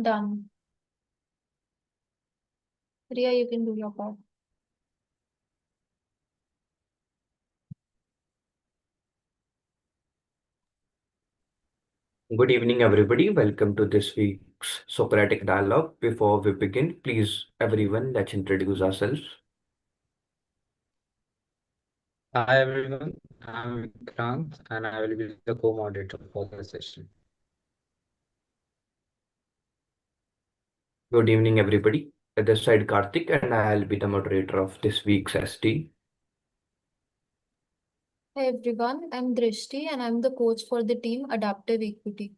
Done. Ria, you can do your part. Good evening, everybody. Welcome to this week's Socratic dialogue. Before we begin, please, everyone, let's introduce ourselves. Hi everyone, I'm Vikrant and I will be the co-moderator for the session. Good evening, everybody. At this side, Karthik, and I'll be the moderator of this week's ST. Hi everyone, I'm Drishti and I'm the coach for the team Adaptive Equity.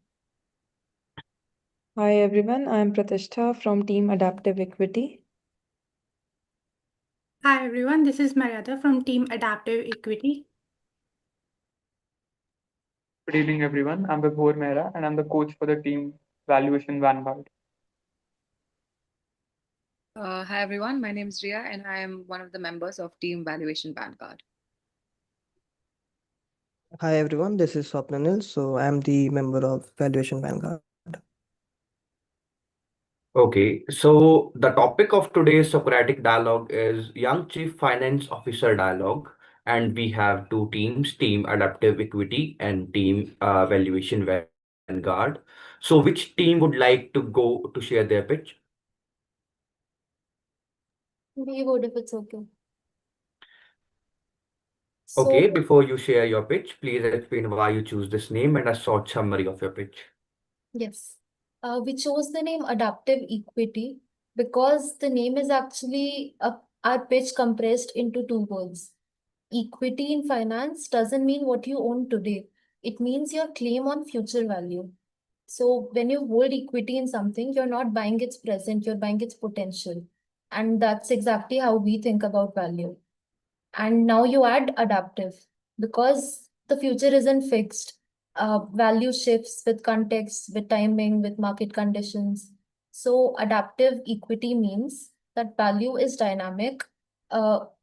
Hi everyone, I'm Pratishtha from Team Adaptive Equity. Hi everyone, this is Marietta from Team Adaptive Equity. Good evening, everyone. I'm Vibhor Mehra, and I'm the coach for the team Valuation Vanguard. Hi everyone, my name is Ria and I am one of the members of Team Valuation Vanguard. Hi everyone, this is Swapnanil. So I'm the member of Valuation Vanguard. Okay, so the topic of today's Socratic dialogue is Young Chief Finance Officer Dialogue, and we have two teams, Team Adaptive Equity and Team Valuation Vanguard. So, which team would like to go to share their pitch? We would if it's okay. Okay, So, before you share your pitch, please explain why you choose this name and a short summary of your pitch. yes, we chose the name Adaptive Equity because the name is actually our pitch compressed into two words. Equity in finance doesn't mean what you own today, it means your claim on future value. So, when you hold equity in something, you're not buying its present, you're buying its potential. And that's exactly how we think about value. And now you add adaptive because the future isn't fixed. Value shifts with context, with timing, with market conditions. So adaptive equity means that value is dynamic.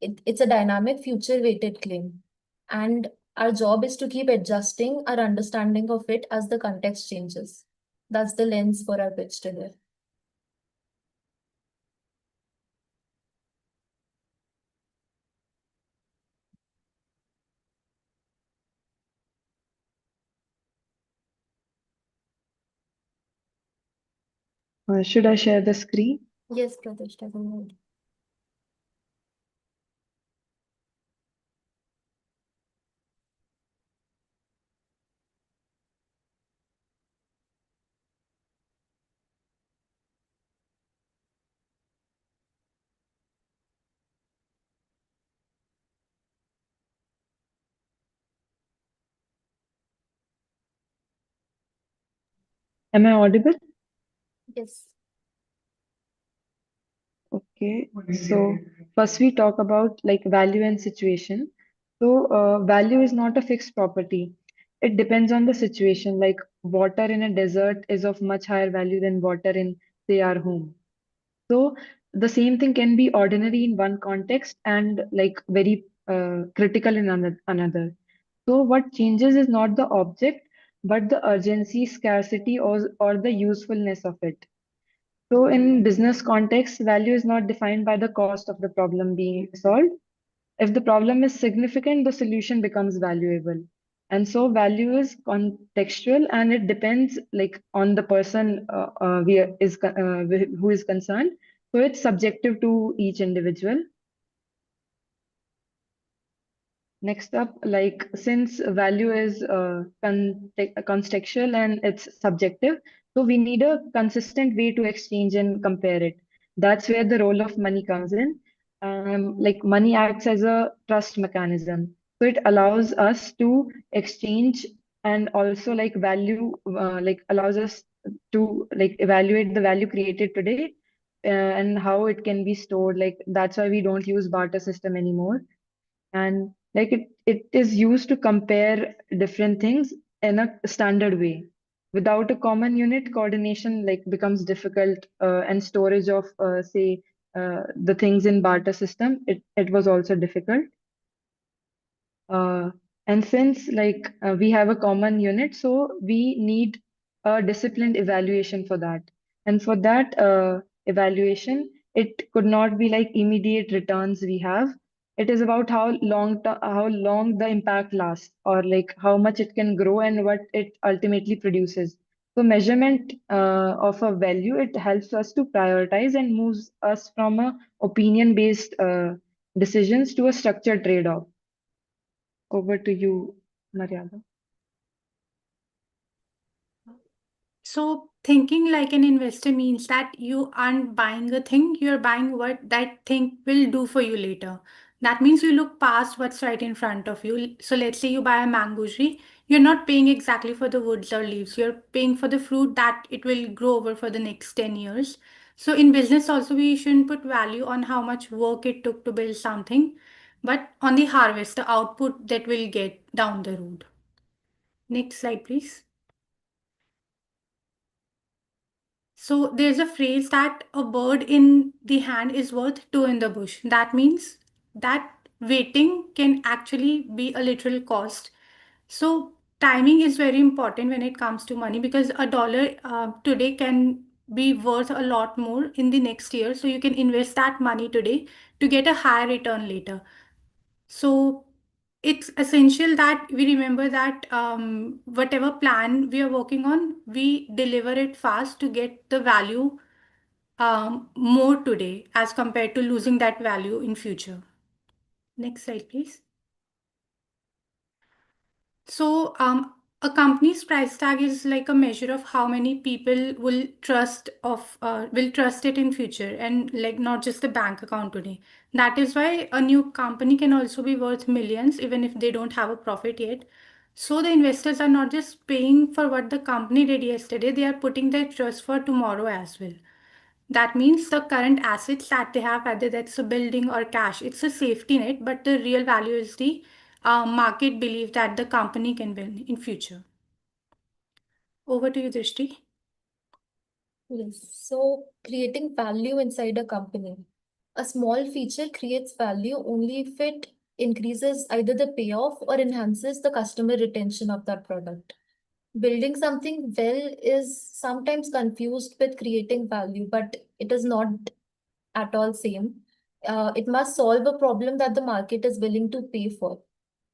It's a dynamic future weighted claim. And our job is to keep adjusting our understanding of it as the context changes. That's the lens for our pitch today. Should I share the screen? Yes, Pratishtha, go ahead. Am I audible? Yes. Okay. So first we talk about like value and situation. So value is not a fixed property. It depends on the situation. Like water in a desert is of much higher value than water in, say, our home. So the same thing can be ordinary in one context and like very critical in another. So what changes is not the object, but the urgency, scarcity, or the usefulness of it. So in business context, value is not defined by the cost of the problem being solved. If the problem is significant, the solution becomes valuable. And so value is contextual and it depends like on the person who is concerned. So it's subjective to each individual. Next up, like since value is contextual and it's subjective, so we need a consistent way to exchange and compare it. That's where the role of money comes in. Like money acts as a trust mechanism, so it allows us to exchange and also like value, like allows us to like evaluate the value created today and how it can be stored. Like that's why we don't use barter system anymore and like it is used to compare different things in a standard way. Without a common unit, coordination like becomes difficult, and storage of say the things in barter system, it was also difficult. uh, and since like we have a common unit, so we need a disciplined evaluation for that. And for that evaluation, it could not be like immediate returns we have. It is about how long the impact lasts, or like how much it can grow and what it ultimately produces. So measurement of a value, it helps us to prioritize and moves us from a opinion-based decisions to a structured trade-off. Over to you, Maryada. So thinking like an investor means that you aren't buying a thing, you're buying what that thing will do for you later. That means you look past what's right in front of you. So let's say you buy a mango tree, you're not paying exactly for the woods or leaves, you're paying for the fruit that it will grow over for the next 10 years. So in business also, we shouldn't put value on how much work it took to build something, but on the harvest, the output that we'll get down the road. Next slide, please. So there's a phrase that a bird in the hand is worth two in the bush. That means that waiting can actually be a literal cost. So timing is very important when it comes to money, because a dollar today can be worth a lot more in the next year. So you can invest that money today to get a higher return later. So it's essential that we remember that whatever plan we are working on, we deliver it fast to get the value more today as compared to losing that value in future. Next slide, please. So a company's price tag is like a measure of how many people will trust it in future, and like not just the bank account today. That is why a new company can also be worth millions even if they don't have a profit yet. So the investors are not just paying for what the company did yesterday, they are putting their trust for tomorrow as well. That means the current assets that they have, whether that's a building or cash, it's a safety net, but the real value is the market belief that the company can win in future. Over to you, Drishti. Yes. So creating value inside a company. A small feature creates value only if it increases either the payoff or enhances the customer retention of that product. Building something well is sometimes confused with creating value, but it is not at all same. It must solve a problem that the market is willing to pay for.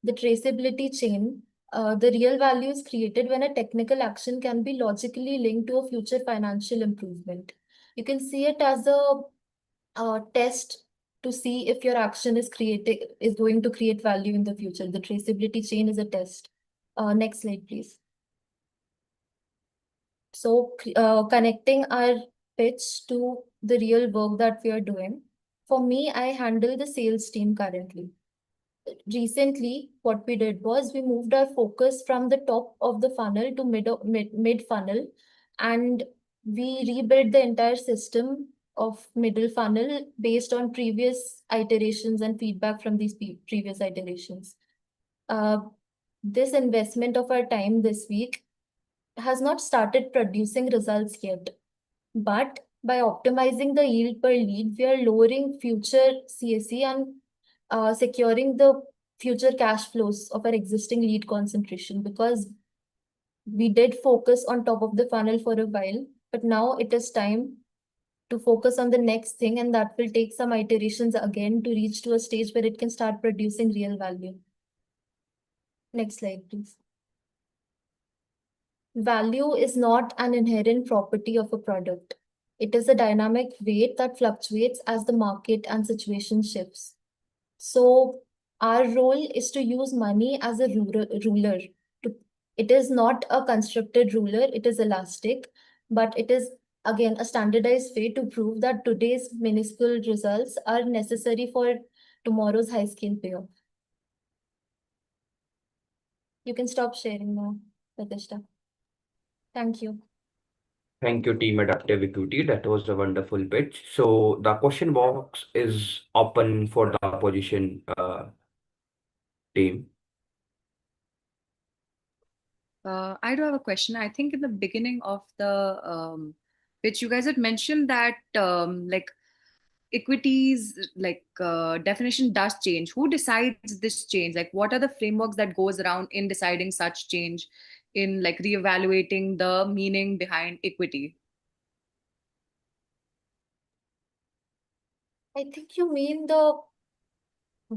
The traceability chain, the real value is created when a technical action can be logically linked to a future financial improvement. You can see it as a test to see if your action is going to create value in the future. The traceability chain is a test. Next slide, please. So connecting our pitch to the real work that we are doing. For me, I handle the sales team currently. Recently, what we did was we moved our focus from the top of the funnel to mid funnel, and we rebuilt the entire system of middle funnel based on previous iterations and feedback from these previous iterations. Uh, this investment of our time this week has not started producing results yet, but by optimizing the yield per lead, we are lowering future CAC and securing the future cash flows of our existing lead concentration, because we did focus on top of the funnel for a while, but now it is time to focus on the next thing, and that will take some iterations again to reach to a stage where it can start producing real value. Next slide, please. Value is not an inherent property of a product. It is a dynamic weight that fluctuates as the market and situation shifts. So our role is to use money as a ruler. It is not a constructed ruler, it is elastic, but it is again a standardized way to prove that today's minuscule results are necessary for tomorrow's high scale payoff. You can stop sharing now, Pratishtha. Thank you. Thank you, Team Adaptive Equity. That was a wonderful pitch. So the question box is open for the opposition team. I do have a question. I think in the beginning of the pitch, you guys had mentioned that like equities definition does change. Who decides this change? Like, what are the frameworks that goes around in deciding such change, in like reevaluating the meaning behind equity? I think you mean the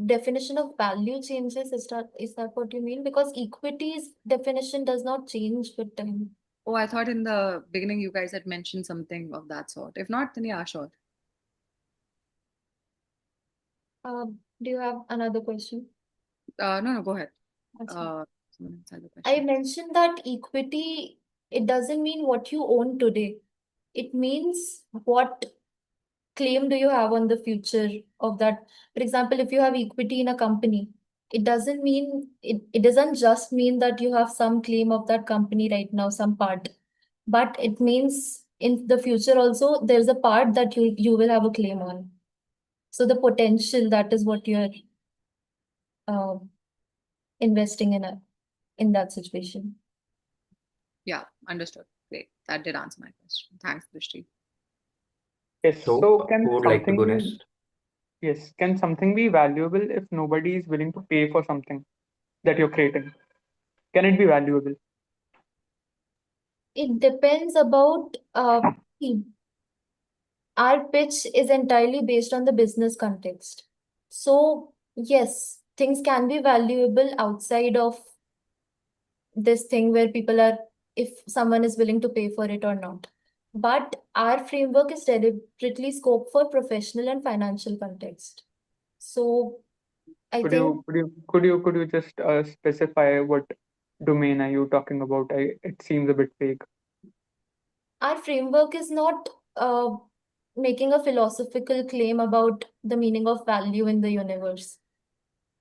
definition of value changes. Is that what you mean? Because equity's definition does not change with time. Oh, I thought in the beginning you guys had mentioned something of that sort. If not, then yeah, sure. Do you have another question? No, go ahead. Achha. Someone else has a I question. mentioned that equity, it doesn't mean what you own today. It means what claim do you have on the future of that. For example, if you have equity in a company, it doesn't just mean that you have some claim of that company right now, some part. But it means in the future also there's a part that you will have a claim on. So the potential, that is what you're uh, investing in that situation. Yeah, understood. Great. That did answer my question. Thanks, Drishti. Yes. So, So can who would like to something go be, next? yes, can something be valuable if nobody is willing to pay for something that you're creating? Can it be valuable? It depends about see, our pitch is entirely based on the business context. So yes, things can be valuable outside of this thing where people are, if someone is willing to pay for it or not. But our framework is deliberately scoped for professional and financial context. So I Could think you could you could you could you just specify what domain are you talking about? It seems a bit vague. our framework is not making a philosophical claim about the meaning of value in the universe.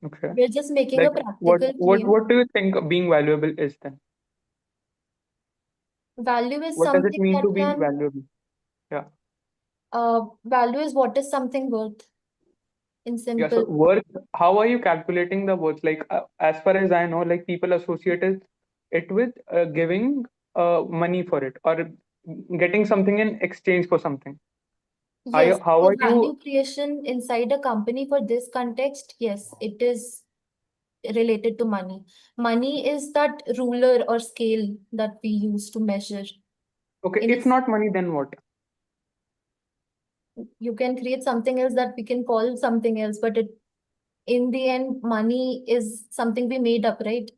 Okay. We're just making a Like practical claim. what do you think being valuable is then? Value is What does it something mean that to be can, valuable? Yeah. value is what is something worth in Yeah. So simple. worth, how are you calculating the worth? Like as far as I know, like people associate it with giving money for it or getting something in exchange for something. Yes, How for are you? value creation inside a company for this context, yes, it is related to money. Money is that ruler or scale that we use to measure. Okay, In if its, not money, then what? you can create something else that we can call something else, but in the end, money is something we made up, right?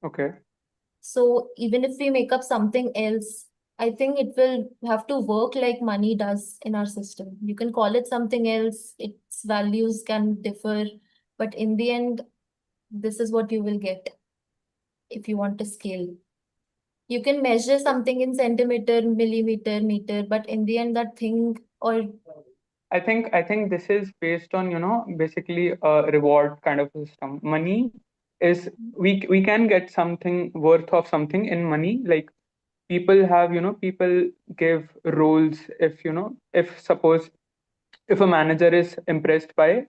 Okay. So even if we make up something else, I think it will have to work like money does in our system. You can call it something else, its values can differ, but in the end, this is what you will get if you want to scale. You can measure something in centimeter, millimeter, meter, but in the end, that thing or I think this is based on, basically a reward kind of system. Money is, we can get something worth of something in money. Like people have, people give roles if, if suppose if a manager is impressed by,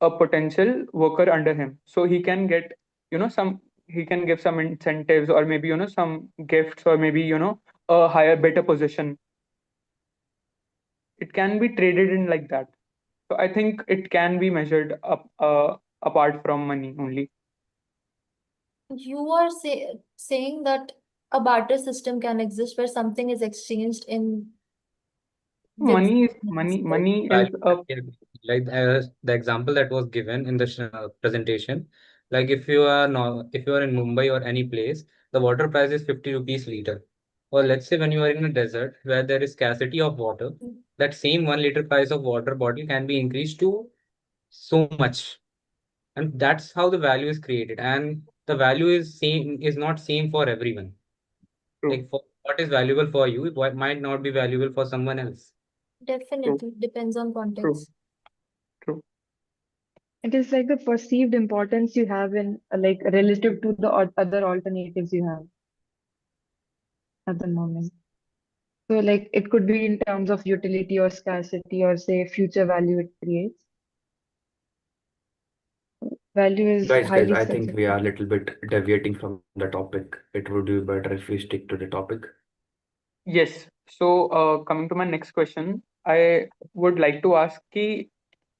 a potential worker under him, so he can get, some, he can give some incentives or maybe, some gifts or maybe, a higher, better position. It can be traded in like that. So I think it can be measured up, apart from money only. you are saying that a barter system can exist where something is exchanged in with Money is something else. money. Like Money is value, a yeah, like the example that was given in the presentation, like if you are not, if you are in Mumbai or any place, the water price is 50 rupees liter. Or let's say when you are in a desert where there is scarcity of water, that same 1 liter price of water bottle can be increased to so much, and that's how the value is created. And the value is not same for everyone. true, Like for what is valuable for you, it might not be valuable for someone else. true, Definitely depends on true, context. true. It is like the perceived importance you have in like relative to the other alternatives you have at the moment. So like it could be in terms of utility or scarcity or say future value it creates. Value is Guys, highly I think we are subjective. a little bit deviating from the topic. It would be better if we stick to the topic. Yes. So coming to my next question, I would like to ask ki,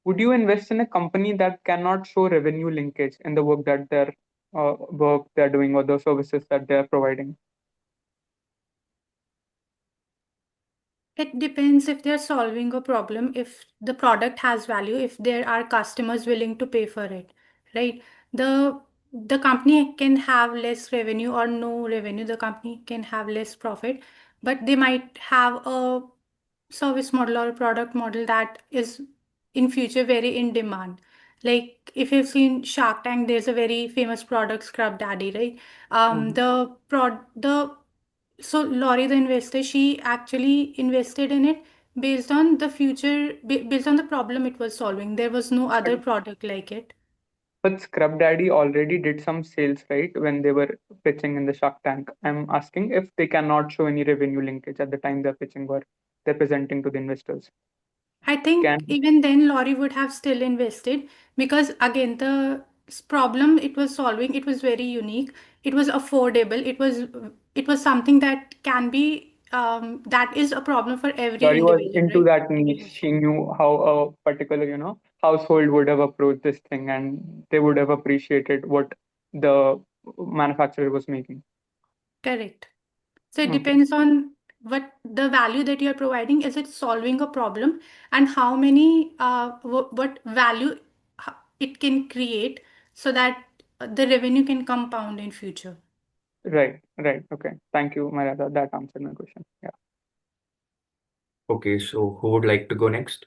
would you invest in a company that cannot show revenue linkage in the work they're doing or the services that they're providing? It depends if they're solving a problem, if the product has value, if there are customers willing to pay for it, right? The the company can have less revenue or no revenue, the company can have less profit, but they might have a service model or a product model that is in future very in demand. Like if you've seen Shark Tank, there's a very famous product, Scrub Daddy, right? Mhm. The so Laurie, the investor, she actually invested in it based on the future, based on the problem it was solving. There was no But other product like it. Scrub Daddy already did some sales, right? When they were pitching in the Shark Tank. I'm asking if they cannot show any revenue linkage at the time they're pitching or they're presenting to the investors. I think Can even then Laurie would have still invested because again the problem it was solving, it was very unique. It was affordable. It was something that can be that is a problem for every Laurie was individual, into right? that Every niche. She household. knew how a particular, household would have approached this thing and they would have appreciated what the manufacturer was making. Correct. So it Okay. depends on what the value that you're providing. Is it solving a problem and how many what value it can create so that the revenue can compound in future. Right, right. Okay. Thank you, Marada. That answered my question. Yeah. Okay, so who would like to go next?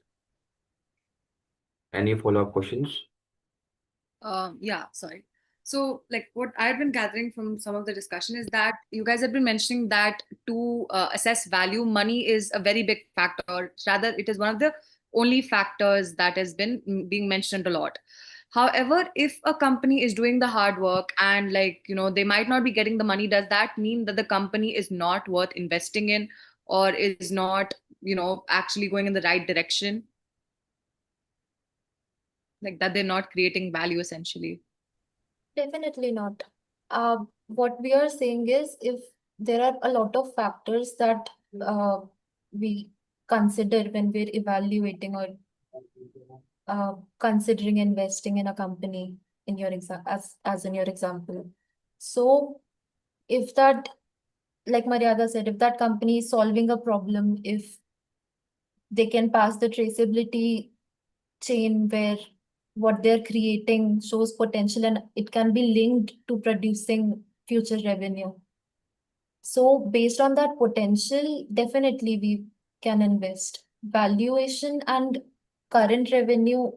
Any follow-up questions? Yeah, sorry. So, like, what I've been gathering from some of the discussion is that you guys have been mentioning that to assess value, money is a very big factor, or rather, it is one of the only factors that has been being mentioned a lot. However, if a company is doing the hard work and, like, they might not be getting the money, does that mean that the company is not worth investing in or is not, actually going in the right direction? Like, that they're not creating value essentially? Definitely not. What we are saying is if there are a lot of factors that we consider when we're evaluating or considering investing in a company in your as in your example. So if that, like Mariada said, if that company is solving a problem, if they can pass the traceability chain where what they're creating shows potential and it can be linked to producing future revenue. So based on that potential, definitely we can invest. Valuation and current revenue,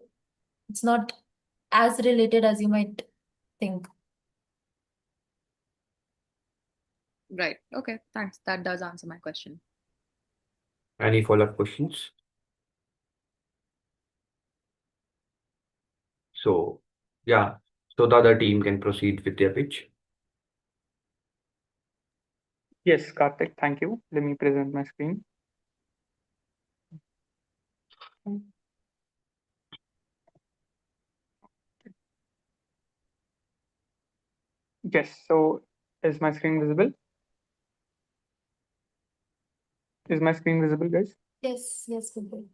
it's not as related as you might think. Right. Okay. Thanks. That does answer my question. Any follow-up questions? So, yeah, so the other team can proceed with their pitch. Yes, Karthik, thank you. Let me present my screen. Yes, so is my screen visible? Is my screen visible, guys? Yes, yes, Vibhu.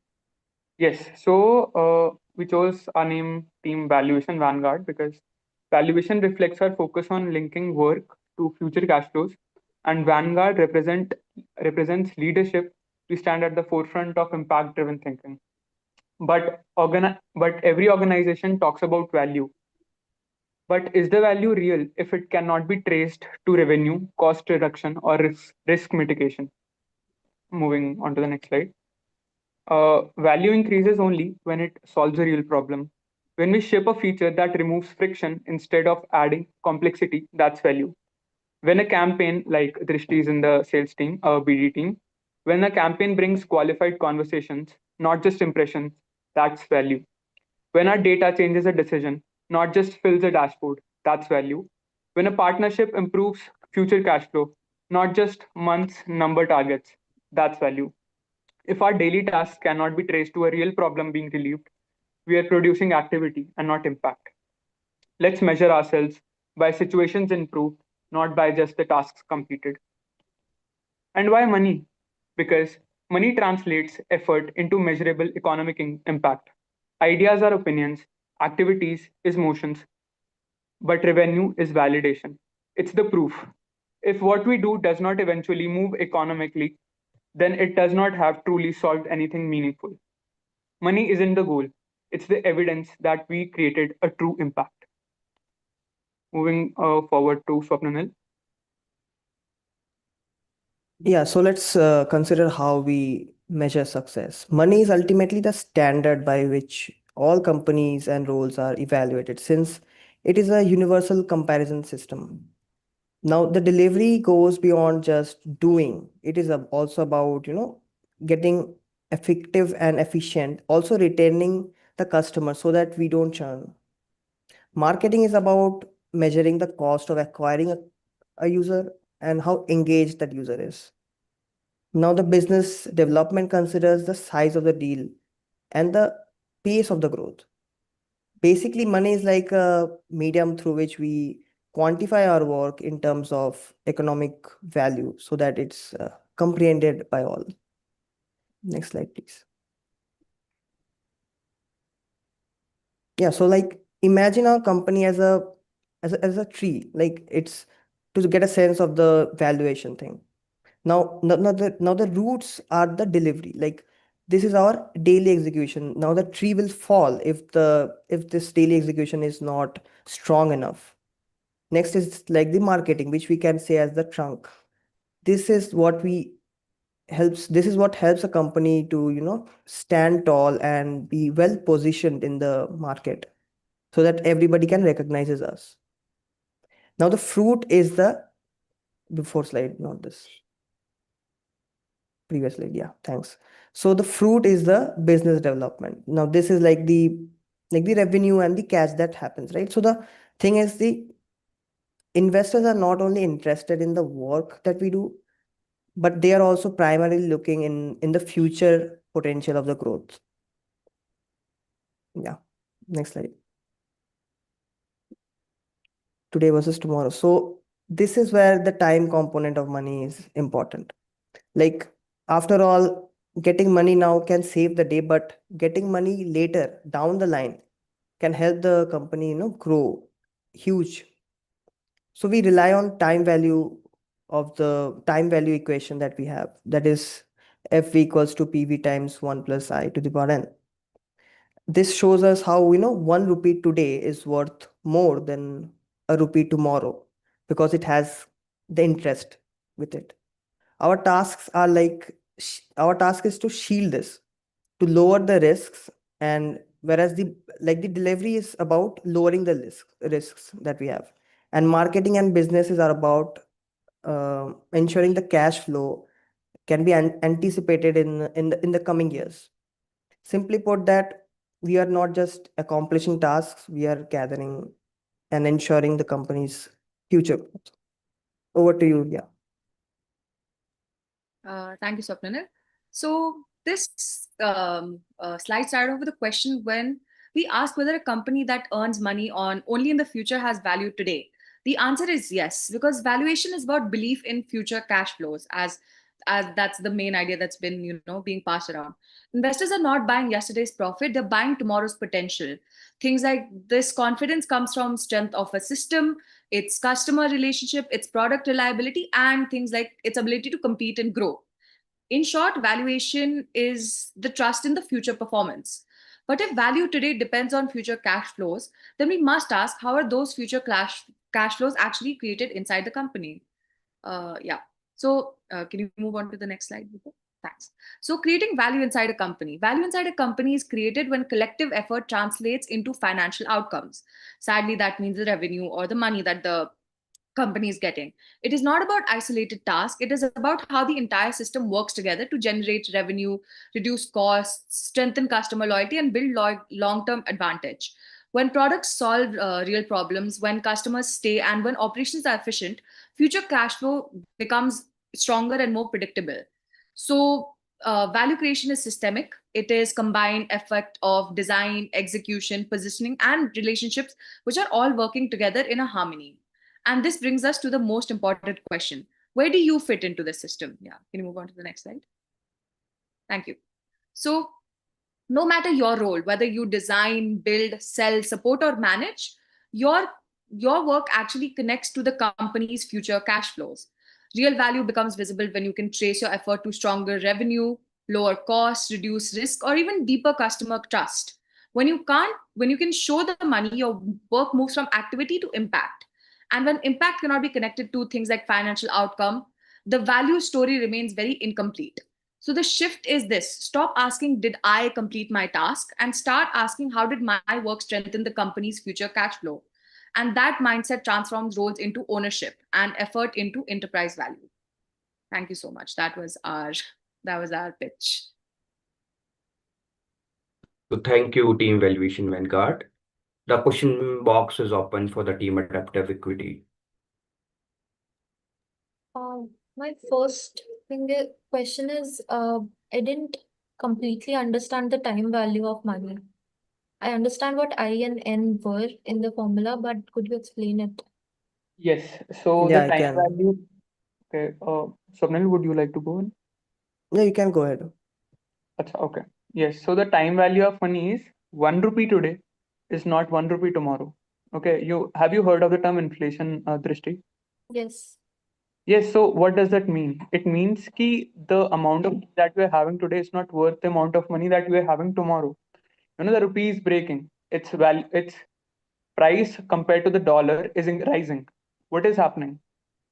Yes, so we chose our name Team Valuation Vanguard because valuation reflects our focus on linking work to future cash flows, and Vanguard represents leadership. We stand at the forefront of impact-driven thinking. But every organization talks about value. But is the value real if it cannot be traced to revenue, cost reduction, or risk mitigation? Moving on to the next slide. Value increases only when it solves a real problem. When we ship a feature that removes friction instead of adding complexity, that's value. When a campaign, like Drishti is in the sales team, BD team, when a campaign brings qualified conversations, not just impressions, that's value. When our data changes a decision, not just fills a dashboard, that's value. When a partnership improves future cash flow, not just months number targets, that's value. If our daily tasks cannot be traced to a real problem being relieved, we are producing activity and not impact. Let's measure ourselves by situations improved, not by just the tasks completed. And why money? Because money translates effort into measurable economic impact. Ideas are opinions, activities is motions, but revenue is validation. It's the proof. If what we do does not eventually move economically, then it does not have truly solved anything meaningful. Money isn't the goal, it's the evidence that we created a true impact. Moving forward to Swapnanil. Yeah, so let's consider how we measure success. Money is ultimately the standard by which all companies and roles are evaluated, since it is a universal comparison system. Now, the delivery goes beyond just doing. It is also about, getting effective and efficient, also retaining the customer so that we don't churn. Marketing is about measuring the cost of acquiring a user and how engaged that user is. Now, the business development considers the size of the deal and the pace of the growth. Basically, money is like a medium through which we quantify our work in terms of economic value so that it's comprehended by all. Next slide, please. Yeah, so like imagine our company as a tree, like it's to get a sense of the valuation thing. Now the roots are the delivery. Like this is our daily execution. Now the tree will fall if this daily execution is not strong enough. Next is like the marketing, which we can say as the trunk. This is what helps a company to, stand tall and be well positioned in the market so that everybody can recognizes us. Now the fruit is the before slide, not this previous slide. Yeah, thanks. So the fruit is the business development. Now this is like the revenue and the cash that happens, right? So the thing is, the investors are not only interested in the work that we do, but they are also primarily looking in the future potential of the growth. Yeah, next slide. Today versus tomorrow. So this is where the time component of money is important. Like after all, getting money now can save the day, but getting money later down the line can help the company, grow huge. So we rely on time value of the time value equation that we have. That is F equals to PV times 1 plus I to the power n. This shows us how, 1 rupee today is worth more than a rupee tomorrow because it has the interest with it. Our tasks are our task is to shield this, to lower the risks, and whereas the delivery is about lowering the risks that we have, and marketing and businesses are about ensuring the cash flow can be anticipated in the coming years. Simply put, that we are not just accomplishing tasks, we are gathering and ensuring the company's future growth. Over to you. Yeah. Thank you, Swapnanil. So this slide started off with a question: when we ask whether a company that earns money on only in the future has value today, the answer is yes, because valuation is about belief in future cash flows, as that's the main idea that's been being passed around. Investors are not buying yesterday's profit; they're buying tomorrow's potential. Things like this confidence comes from strength of a system, its customer relationship, its product reliability, and things like its ability to compete and grow. In short, valuation is the trust in the future performance. But if value today depends on future cash flows, then we must ask, how are those future cash flows actually created inside the company? Yeah. So can you move on to the next slide, Vipul? Thanks. So creating value inside a company. Value inside a company is created when collective effort translates into financial outcomes. Sadly, that means the revenue or the money that the company is getting. It is not about isolated tasks. It is about how the entire system works together to generate revenue, reduce costs, strengthen customer loyalty, and build long-term advantage. When products solve real problems, when customers stay, and when operations are efficient, future cash flow becomes stronger and more predictable. So, value creation is systemic. It is combined effect of design, execution, positioning, and relationships, which are all working together in a harmony. And this brings us to the most important question: where do you fit into the system? Yeah, can you move on to the next slide? Thank you. So, no matter your role, whether you design, build, sell, support, or manage, your your work actually connects to the company's future cash flows. Real value becomes visible when you can trace your effort to stronger revenue, lower costs, reduce risk, or even deeper customer trust. When you can show the money, your work moves from activity to impact. And when impact cannot be connected to things like financial outcome, the value story remains very incomplete. So the shift is this: stop asking, did I complete my task? And start asking, how did my work strengthen the company's future cash flow? And that mindset transforms roles into ownership and effort into enterprise value. Thank you so much. That was our pitch. So thank you, Team Valuation Vanguard. The question box is open for the team adaptive equity. My first question is, I didn't completely understand the time value of money. I understand what I and N were in the formula, but could you explain it? Yes. So the Yeah, I time can. value. Okay. Swapnil, would you like to go in? Yeah, you can go ahead. Acha, okay. Yes. So the time value of money is 1 rupee today is not 1 rupee tomorrow. Okay. Have you heard of the term inflation, Drishti? Yes. Yes. So what does that mean? It means ki the amount of that we're having today is not worth the amount of money that we're having tomorrow. The rupee is breaking. Its price compared to the dollar is rising. What is happening?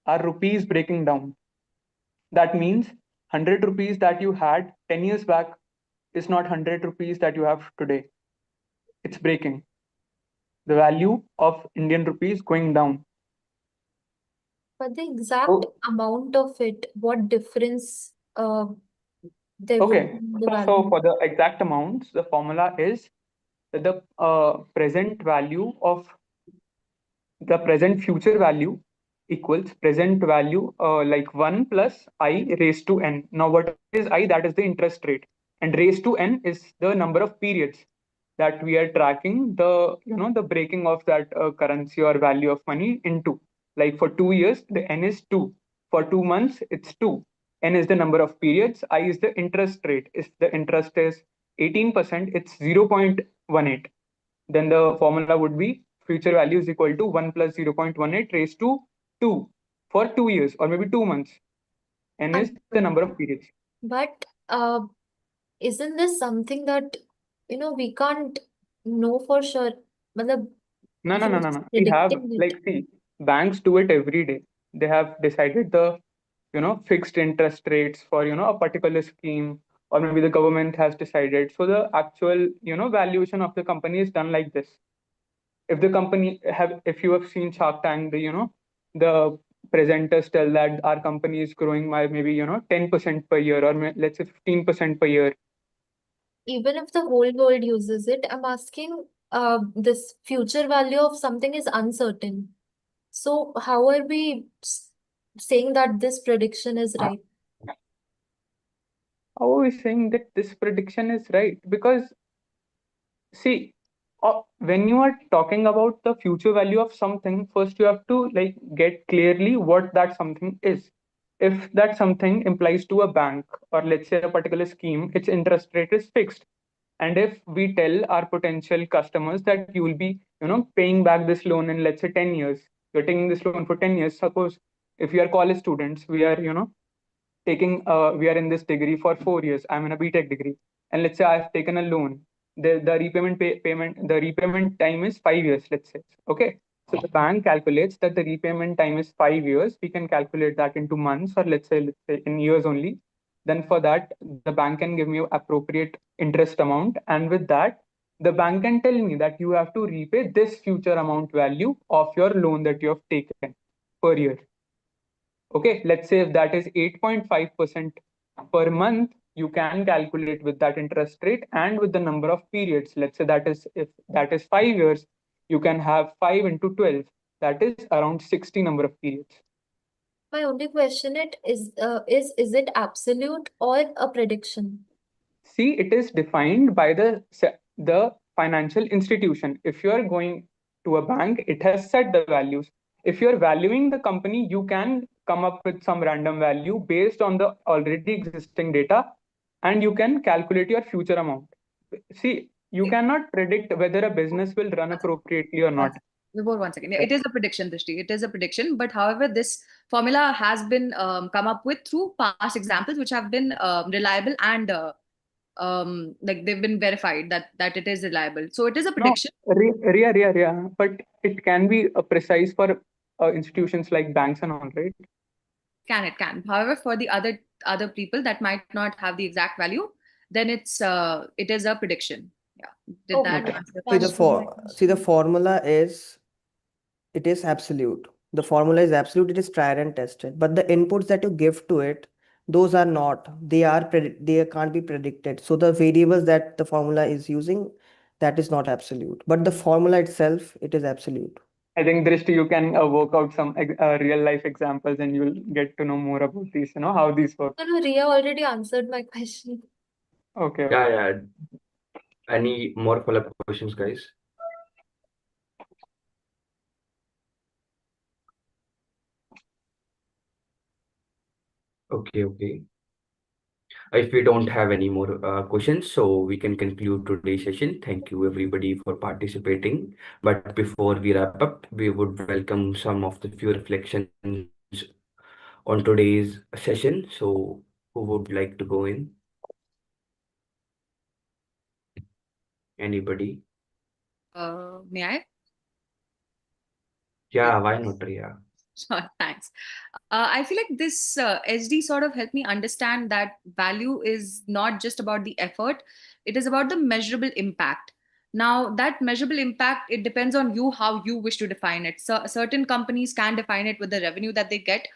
Our rupee is breaking down. That means 100 rupees that you had 10 years back is not 100 rupees that you have today. It's breaking. The value of Indian rupees going down. But the exact So, amount of it, what difference there would be okay. in the So value? for the exact amounts, the formula is that the present value of the present future value equals present value like 1 plus I raised to n. Now, what is I? That is the interest rate. And raised to n is the number of periods that we are tracking the breaking of that currency or value of money into. Like for 2 years, the n is 2. For 2 months, it's 2. N is the number of periods. I is the interest rate. If the interest is 18%, it's 0.18. Then the formula would be future value is equal to 1 plus 0.18 raised to 2 for 2 years or maybe 2 months. N is the number Understood. of periods. But isn't this something that we can't know for sure? Matlab, No, no, you're no, no, just no. We have, predicting it. like, see, banks do it every day. They have decided fixed interest rates for, a particular scheme, or maybe the government has decided. So the actual, valuation of the company is done like this. If you have seen Shark Tank, the presenters tell that our company is growing by maybe 10% per year, or let's say 15% per year. Even if the whole world uses it, I'm asking, this future value of something is uncertain. So how are we saying that this prediction is right? How are we saying that this prediction is right? Because see, when you are talking about the future value of something, first you have to like get clearly what that something is. If that something implies to a bank, or let's say a particular scheme, its interest rate is fixed. And if we tell our potential customers that you will be paying back this loan in, let's say, 10 years, you're taking this loan for 10 years. Suppose if we are college students, we are in this degree for 4 years. I'm in a BTech degree, and let's say I've taken a loan. The repayment time is 5 years, let's say. Okay. So the bank calculates that the repayment time is 5 years. We can calculate that into months, or let's say in years only. Then for that, the bank can give me appropriate interest amount. And with that, the bank can tell me that you have to repay this future amount value of your loan that you have taken per year. Okay, let's say if that is 8.5% per month, you can calculate with that interest rate and with the number of periods. Let's say that is if that is 5 years, you can have 5 into 12. That is around 60 number of periods. My only question is it absolute or a prediction? See, it is defined by the financial institution. If you are going to a bank, it has set the values. If you are valuing the company, you can come up with some random value based on the already existing data, and you can calculate your future amount. See, you cannot predict whether a business will run appropriately or not. Vibhor, one second. Yeah, it is a prediction, Drishti. It is a prediction. But however, this formula has been come up with through past examples, which have been reliable and like they've been verified that it is reliable. So it is a No, prediction. Ria, but it can be precise for institutions like banks and all, right? It can. However, for the other people that might not have the exact value, then it is a prediction. Yeah. Did that Okay, Okay. answer your See the that question? was my see the question. formula is, it is absolute. The formula is absolute, it is tried and tested. But the inputs that you give to it, those are not. They can't be predicted. So the variables that the formula is using, that is not absolute. But the formula itself, it is absolute. I think Drishti, you can work out some real life examples, and you'll get to know more about these. How these work. No, no, Ria already answered my question. Okay. Yeah, yeah. Any more follow-up questions, guys? Okay, okay. If we don't have any more questions, so we can conclude today's session. Thank you everybody for participating. But before we wrap up, we would welcome some of the few reflections on today's session. So who would like to go in? Anybody? May I? Yeah, why not, Ria? Sure, thanks. I feel like this SD sort of helped me understand that value is not just about the effort, it is about the measurable impact. Now, that measurable impact, it depends on you how you wish to define it. So, certain companies can define it with the revenue that they get.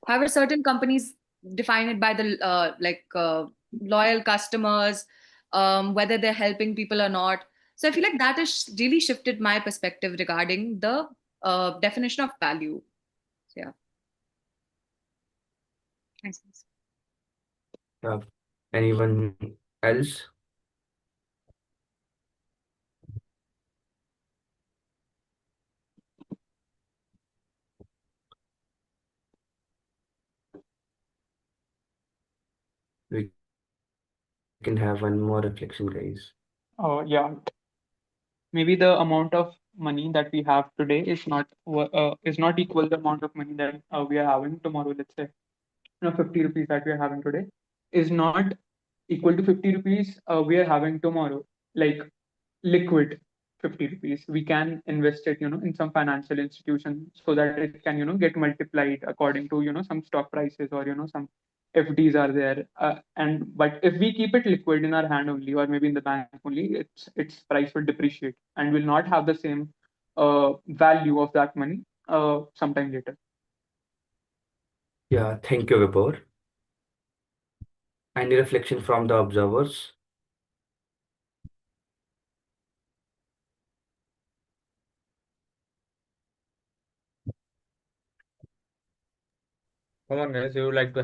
However, certain companies define it by the loyal customers, whether they're helping people or not. So, I feel like that has really shifted my perspective regarding the definition of value. So, yeah. Thanks. Uh, Anyone else? We can have one more reflection, guys. Yeah. Maybe the amount of money that we have today is not equal the amount of money that we are having tomorrow. Let's say 50 rupees that we are having today is not equal to 50 rupees we are having tomorrow. Like liquid 50 rupees, we can invest it in some financial institution so that it can get multiplied according to some stock prices, or some FDs are there, and but if we keep it liquid in our hand only, or maybe in the bank only, its price will depreciate and will not have the same value of that money sometime later. Yeah, thank you, Vibhor. Any reflection from the observers? Come on, guys, you would like to